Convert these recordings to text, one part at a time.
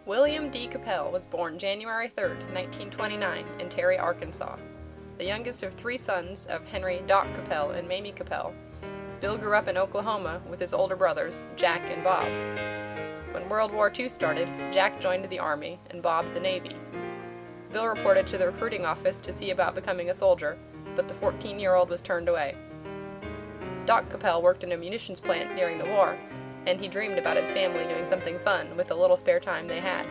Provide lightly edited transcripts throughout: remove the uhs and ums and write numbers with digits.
William D. Capell was born January 3, 1929, in Terry, Arkansas. The youngest of three sons of Henry Doc Capell and Mamie Capell, Bill grew up in Oklahoma with his older brothers, Jack and Bob. When World War II started, Jack joined the Army and Bob the Navy. Bill reported to the recruiting office to see about becoming a soldier, but the 14-year-old was turned away. Doc Capell worked in a munitions plant during the war, and he dreamed about his family doing something fun with the little spare time they had.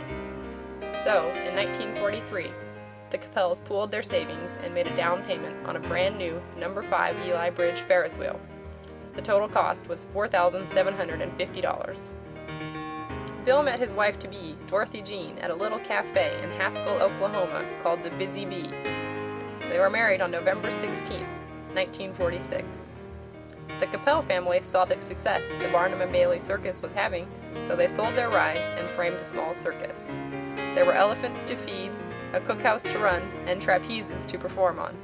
So, in 1943, the Capells pooled their savings and made a down payment on a brand new No. 5 Eli Bridge Ferris wheel. The total cost was $4,750. Bill met his wife-to-be, Dorothy Jean, at a little cafe in Haskell, Oklahoma called the Busy Bee. They were married on November 16, 1946. The Capell family saw the success the Barnum and Bailey Circus was having, so they sold their rides and framed a small circus. There were elephants to feed, a cookhouse to run, and trapezes to perform on.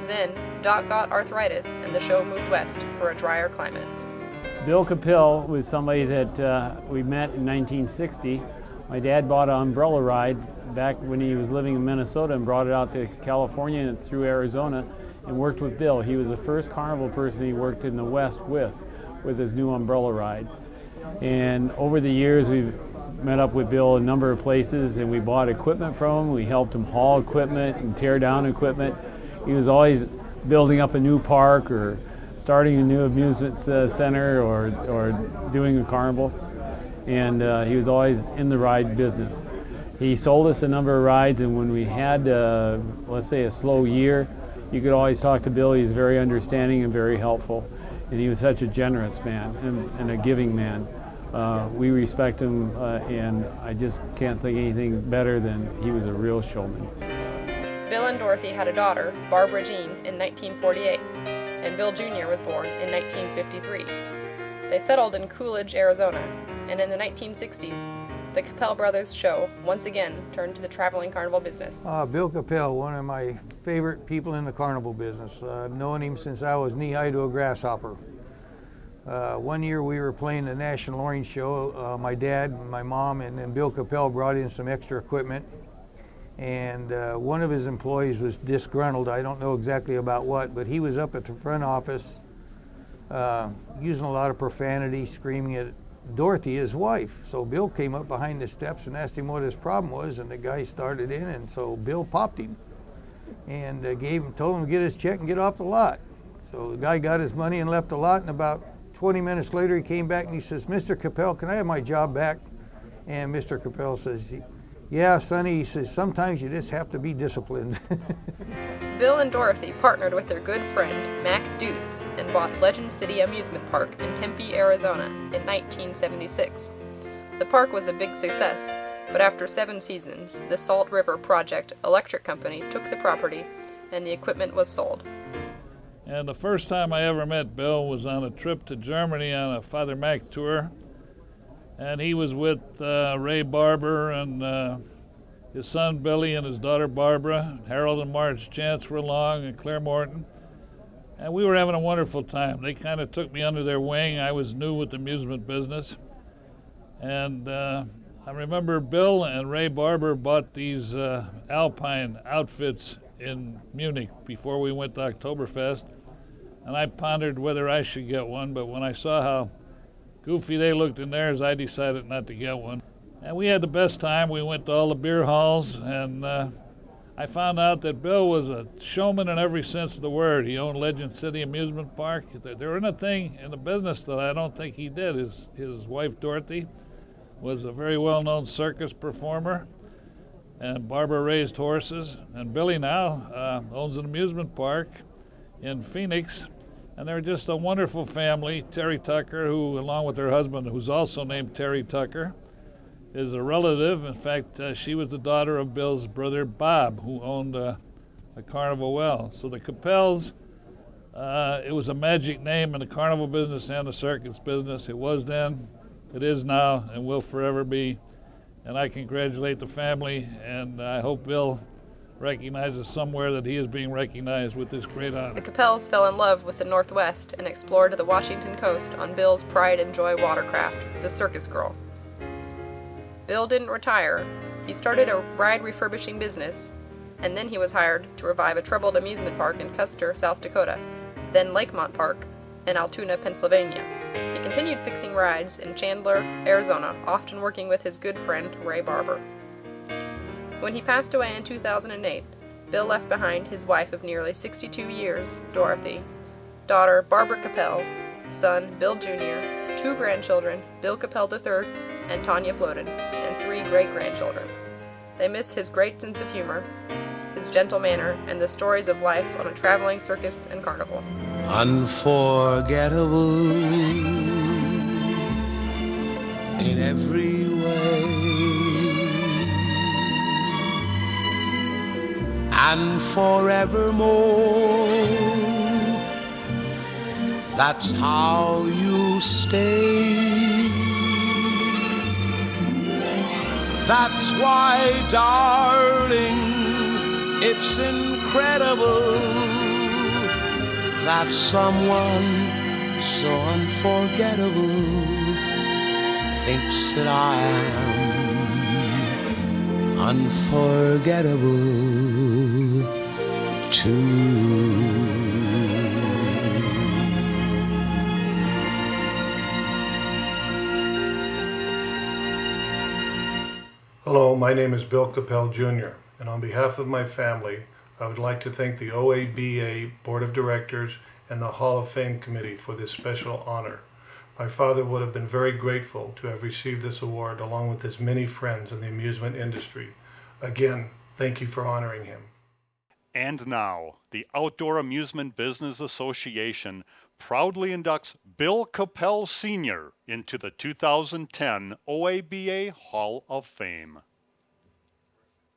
Then, Doc got arthritis, and the show moved west for a drier climate. Bill Capell was somebody that we met in 1960. My dad bought an umbrella ride back when he was living in Minnesota and brought it out to California and through Arizona and worked with Bill. He was the first carnival person he worked in the West with his new umbrella ride. And over the years we've met up with Bill a number of places, and we bought equipment from him. We helped him haul equipment and tear down equipment. He was always building up a new park or starting a new amusement center or doing a carnival, and he was always in the ride business. He sold us a number of rides, and when we had, let's say, a slow year, you could always talk to Bill. He was very understanding and very helpful, and he was such a generous man and a giving man. We respect him, and I just can't think anything better than he was a real showman. Bill and Dorothy had a daughter, Barbara Jean, in 1948, and Bill Jr. was born in 1953. They settled in Coolidge, Arizona, and in the 1960s, the Capell Brothers show once again turned to the traveling carnival business. Bill Capell, one of my favorite people in the carnival business. I've known him since I was knee-high to a grasshopper. One year we were playing the National Orange Show. My dad, my mom, and then Bill Capell brought in some extra equipment. And one of his employees was disgruntled. I don't know exactly about what, but he was up at the front office using a lot of profanity, screaming at Dorothy, his wife. So Bill came up behind the steps and asked him what his problem was, and the guy started in, and so Bill popped him and told him to get his check and get off the lot. So the guy got his money and left the lot, and about 20 minutes later he came back and he says, "Mr. Capell, can I have my job back?" And Mr. Capell says, "Yeah, Sonny," he says, "sometimes you just have to be disciplined." Bill and Dorothy partnered with their good friend, Mac Deuce, and bought Legend City Amusement Park in Tempe, Arizona in 1976. The park was a big success, but after 7 seasons, the Salt River Project Electric Company took the property and the equipment was sold. And the first time I ever met Bill was on a trip to Germany on a Father Mac tour. And he was with Ray Barber and his son Billy and his daughter Barbara. Harold and Marge Chance were along, and Claire Morton. And we were having a wonderful time. They kind of took me under their wing. I was new with the amusement business. And I remember Bill and Ray Barber bought these Alpine outfits in Munich before we went to Oktoberfest. And I pondered whether I should get one, but when I saw how goofy they looked in theirs, I decided not to get one. And we had the best time. We went to all the beer halls, and I found out that Bill was a showman in every sense of the word. He owned Legend City Amusement Park. There wasn't a thing in the business that I don't think he did. His wife Dorothy was a very well-known circus performer, and Barbara raised horses, and Billy now owns an amusement park in Phoenix. And they're just a wonderful family. Terry Tucker, who, along with her husband, who's also named Terry Tucker, is a relative. In fact, she was the daughter of Bill's brother, Bob, who owned a carnival well. So the Capells, it was a magic name in the carnival business and the circus business. It was then, it is now, and will forever be. And I congratulate the family, and I hope Bill recognizes somewhere that he is being recognized with this great honor. The Capells fell in love with the Northwest and explored the Washington coast on Bill's pride and joy watercraft, the Circus Girl. Bill didn't retire. He started a ride refurbishing business, and then he was hired to revive a troubled amusement park in Custer, South Dakota, then Lakemont Park in Altoona, Pennsylvania. He continued fixing rides in Chandler, Arizona, often working with his good friend Ray Barber. When he passed away in 2008, Bill left behind his wife of nearly 62 years, Dorothy, daughter Barbara Capell, son Bill Jr., 2 grandchildren, Bill Capell III and Tanya Floden, and 3 great-grandchildren. They miss his great sense of humor, his gentle manner, and the stories of life on a traveling circus and carnival. Unforgettable in every way, and forevermore, that's how you stay. That's why, darling, it's incredible that someone so unforgettable thinks that I am unforgettable too. Hello, my name is Bill Capell Jr., and on behalf of my family, I would like to thank the OABA Board of Directors and the Hall of Fame Committee for this special honor. My father would have been very grateful to have received this award along with his many friends in the amusement industry. Again, thank you for honoring him. And now, the Outdoor Amusement Business Association proudly inducts Bill Capell Sr. into the 2010 OABA Hall of Fame.